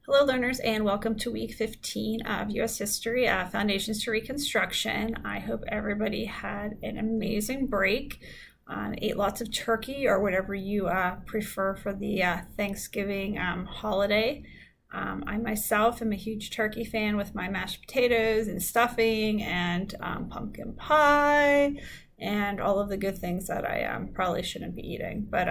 Hello learners and welcome to week 15 of U.S. History, Foundations to Reconstruction. I hope everybody had an amazing break, ate lots of turkey or whatever you prefer for the Thanksgiving holiday. I myself am a huge turkey fan with my mashed potatoes and stuffing and pumpkin pie and all of the good things that I probably shouldn't be eating. But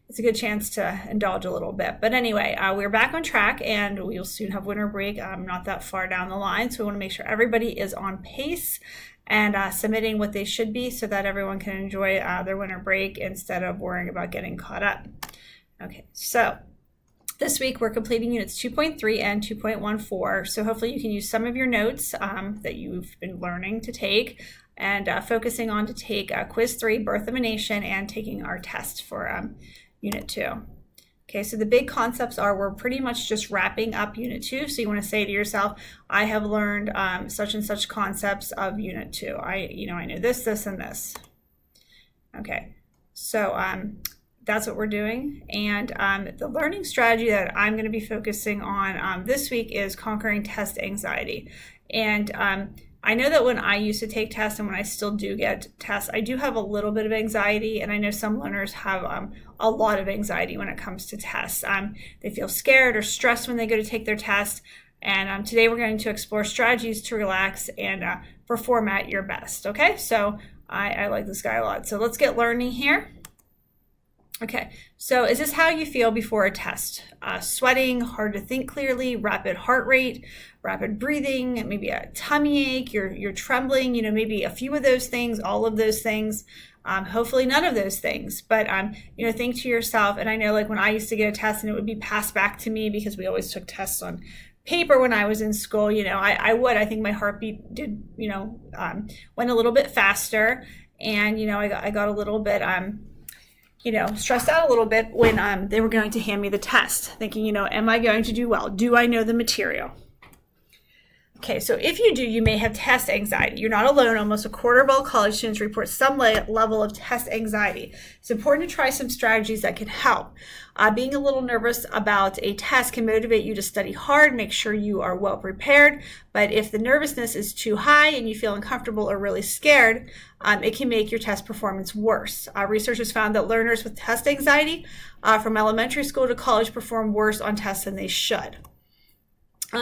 it's a good chance to indulge a little bit. But anyway, we're back on track and we'll soon have winter break. Not that far down the line. So we want to make sure everybody is on pace and submitting what they should be so that everyone can enjoy their winter break instead of worrying about getting caught up. Okay, so this week we're completing units 2.3 and 2.14. So hopefully you can use some of your notes that you've been learning to take and focusing on to take quiz 3, Birth of a Nation, and taking our test for Unit 2. Okay, so the big concepts are we're pretty much just wrapping up Unit 2. So you want to say to yourself, I have learned such and such concepts of Unit 2. I know this, this, and this. Okay, so that's what we're doing. And the learning strategy that I'm going to be focusing on this week is conquering test anxiety. And I know that when I used to take tests and when I still do get tests, I do have a little bit of anxiety, and I know some learners have a lot of anxiety when it comes to tests. They feel scared or stressed when they go to take their test, and today we're going to explore strategies to relax and perform at your best, okay? So I like this guy a lot. So let's get learning here. Okay, so is this how you feel before a test? Sweating, hard to think clearly, rapid heart rate, rapid breathing, maybe a tummy ache, you're trembling, maybe a few of those things, all of those things, hopefully none of those things. But, think to yourself, and I know like when I used to get a test and it would be passed back to me because we always took tests on paper when I was in school, I think my heartbeat did, went a little bit faster, and, I got a little bit, stressed out a little bit when they were going to hand me the test, thinking, am I going to do well? Do I know the material? Okay, so if you do, you may have test anxiety. You're not alone. Almost a quarter of all college students report some level of test anxiety. It's important to try some strategies that can help. Being a little nervous about a test can motivate you to study hard, make sure you are well prepared. But if the nervousness is too high and you feel uncomfortable or really scared, it can make your test performance worse. Researchers found that learners with test anxiety from elementary school to college perform worse on tests than they should.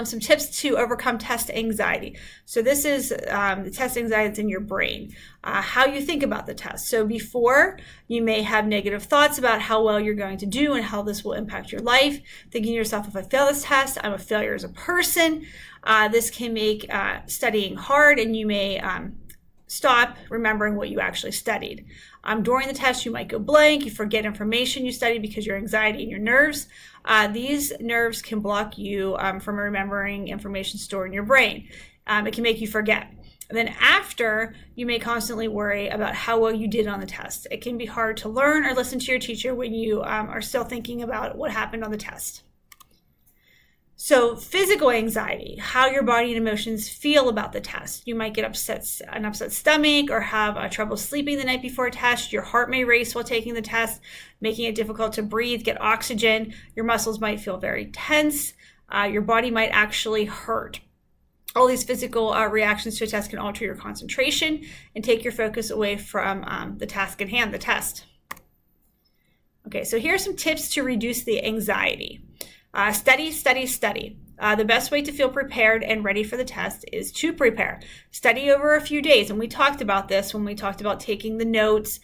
Some tips to overcome test anxiety. So this is the test anxiety that's in your brain, how you think about the test. So before, you may have negative thoughts about how well you're going to do and how this will impact your life. Thinking to yourself, if I fail this test, I'm a failure as a person. This can make studying hard, and you may stop remembering what you actually studied. During the test, you might go blank. You forget information you studied because your anxiety and your nerves. These nerves can block you from remembering information stored in your brain. It can make you forget. And then after, you may constantly worry about how well you did on the test. It can be hard to learn or listen to your teacher when you are still thinking about what happened on the test. So physical anxiety, how your body and emotions feel about the test. You might get an upset stomach or have trouble sleeping the night before a test. Your heart may race while taking the test, making it difficult to breathe, get oxygen. Your muscles might feel very tense. Your body might actually hurt. All these physical reactions to a test can alter your concentration and take your focus away from the task at hand, the test. Okay, so here are some tips to reduce the anxiety. Study, study, study. The best way to feel prepared and ready for the test is to prepare. Study over a few days. And we talked about this when we talked about taking the notes,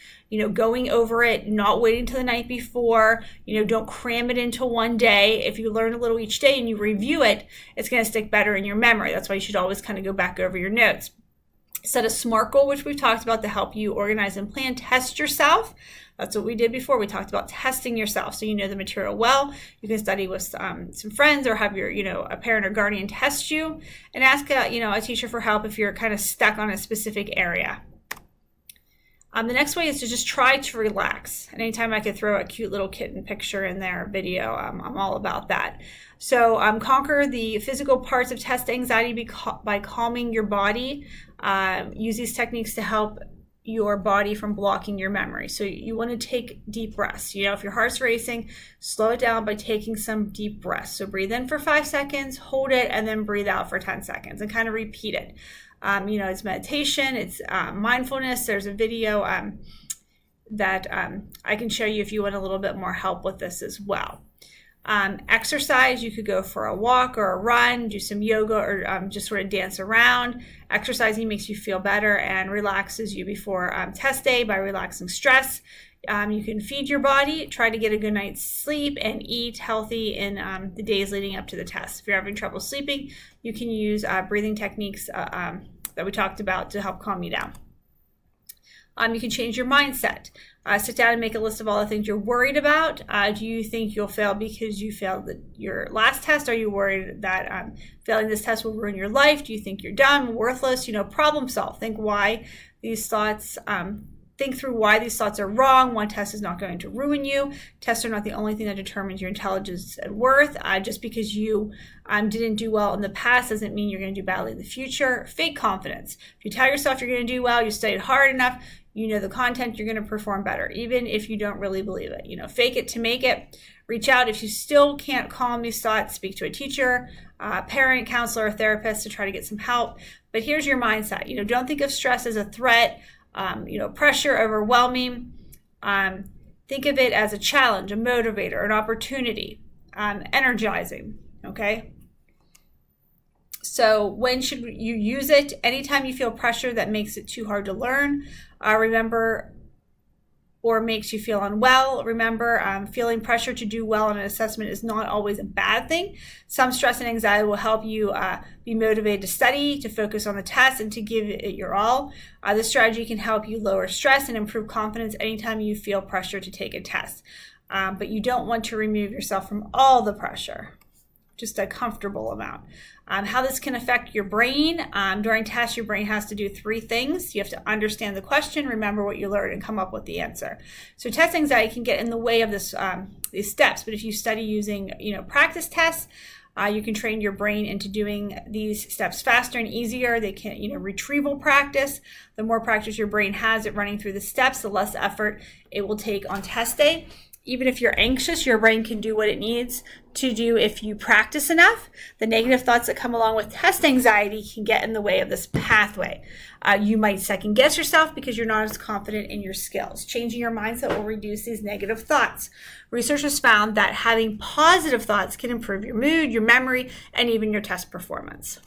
going over it, not waiting till the night before, don't cram it into one day. If you learn a little each day and you review it, it's going to stick better in your memory. That's why you should always kind of go back over your notes. Set a SMART goal, which we've talked about, to help you organize and plan. Test yourself. That's what we did before. We talked about testing yourself so you know the material well. You can study with some friends or have your, a parent or guardian test you, and ask a teacher for help if you're kind of stuck on a specific area. The next way is to just try to relax. And anytime I could throw a cute little kitten picture in their video, I'm all about that. So conquer the physical parts of test anxiety by calming your body. Use these techniques to help your body from blocking your memory. So you want to take deep breaths. You know, if your heart's racing, slow it down by taking some deep breaths. So breathe in for 5 seconds, hold it, and then breathe out for 10 seconds and kind of repeat it. You know, it's meditation, it's mindfulness. There's a video that I can show you if you want a little bit more help with this as well. Exercise, you could go for a walk or a run, do some yoga, or just sort of dance around. Exercising makes you feel better and relaxes you before test day by relaxing stress. You can feed your body, try to get a good night's sleep, and eat healthy in the days leading up to the test. If you're having trouble sleeping, you can use breathing techniques that we talked about to help calm you down. You can change your mindset. Sit down and make a list of all the things you're worried about. Do you think you'll fail because you failed your last test? Are you worried that failing this test will ruin your life? Do you think you're dumb, worthless? You know, problem solve. Think why these thoughts. Think through why these thoughts are wrong. One test is not going to ruin you. Tests are not the only thing that determines your intelligence and worth. Just because you didn't do well in the past doesn't mean you're going to do badly in the future. Fake confidence. If you tell yourself you're going to do well, you studied hard enough, you know the content, you're going to perform better, even if you don't really believe it. You know, fake it to make it. Reach out. If you still can't calm these thoughts, speak to a teacher, parent, counselor, or therapist to try to get some help. But here's your mindset. You know, don't think of stress as a threat. You know, pressure, overwhelming. Think of it as a challenge, a motivator, an opportunity, energizing. Okay. So when should you use it? Anytime you feel pressure that makes it too hard to learn, remember, or makes you feel unwell. Remember, feeling pressure to do well on an assessment is not always a bad thing. Some stress and anxiety will help you be motivated to study, to focus on the test, and to give it your all. This strategy can help you lower stress and improve confidence anytime you feel pressure to take a test. But you don't want to remove yourself from all the pressure, just a comfortable amount. How this can affect your brain. During tests, your brain has to do 3 things. You have to understand the question, remember what you learned, and come up with the answer. So test anxiety can get in the way of these steps, but if you study using, you know, practice tests, you can train your brain into doing these steps faster and easier. They can, you know, retrieval practice. The more practice your brain has at running through the steps, the less effort it will take on test day. Even if you're anxious, your brain can do what it needs to do if you practice enough. The negative thoughts that come along with test anxiety can get in the way of this pathway. You might second guess yourself because you're not as confident in your skills. Changing your mindset will reduce these negative thoughts. Research has found that having positive thoughts can improve your mood, your memory, and even your test performance.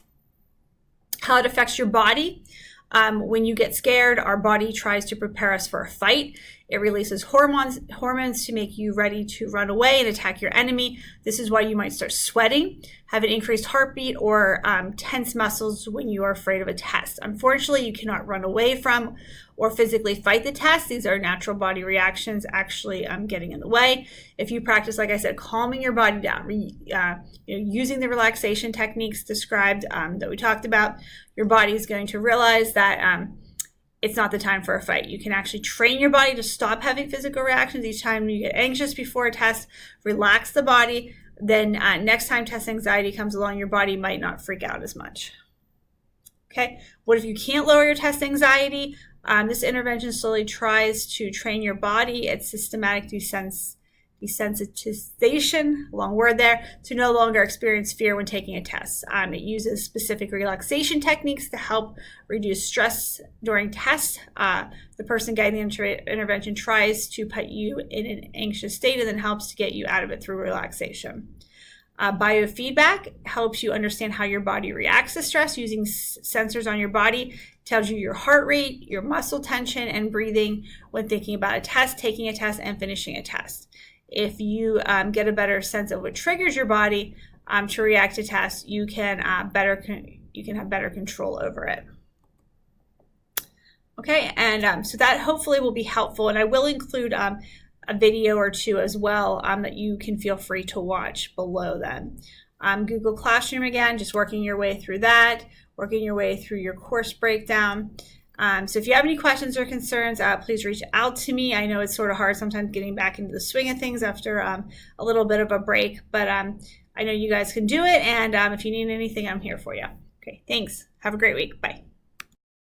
How it affects your body. When you get scared, our body tries to prepare us for a fight. It releases hormones to make you ready to run away and attack your enemy. This is why you might start sweating, have an increased heartbeat, or tense muscles when you are afraid of a test. Unfortunately, you cannot run away from or physically fight the test. These are natural body reactions actually getting in the way. If you practice, like I said, calming your body down, using the relaxation techniques described that we talked about, your body is going to realize that it's not the time for a fight. You can actually train your body to stop having physical reactions each time you get anxious before a test. Relax the body. Then next time test anxiety comes along, your body might not freak out as much. Okay, what if you can't lower your test anxiety? This intervention slowly tries to train your body at systematic desensitization, long word there, to no longer experience fear when taking a test. It uses specific relaxation techniques to help reduce stress during tests. The person guiding the intervention tries to put you in an anxious state and then helps to get you out of it through relaxation. Biofeedback helps you understand how your body reacts to stress using sensors on your body. It tells you your heart rate, your muscle tension, and breathing when thinking about a test, taking a test, and finishing a test. If you get a better sense of what triggers your body to react to tests, you can have better control over it. Okay, and so that hopefully will be helpful, and I will include a video or 2 as well that you can feel free to watch below then. Google Classroom again, just working your way through that, working your way through your course breakdown. So if you have any questions or concerns, please reach out to me. I know it's sort of hard sometimes getting back into the swing of things after a little bit of a break, but I know you guys can do it, and if you need anything, I'm here for you. Okay, thanks. Have a great week. Bye.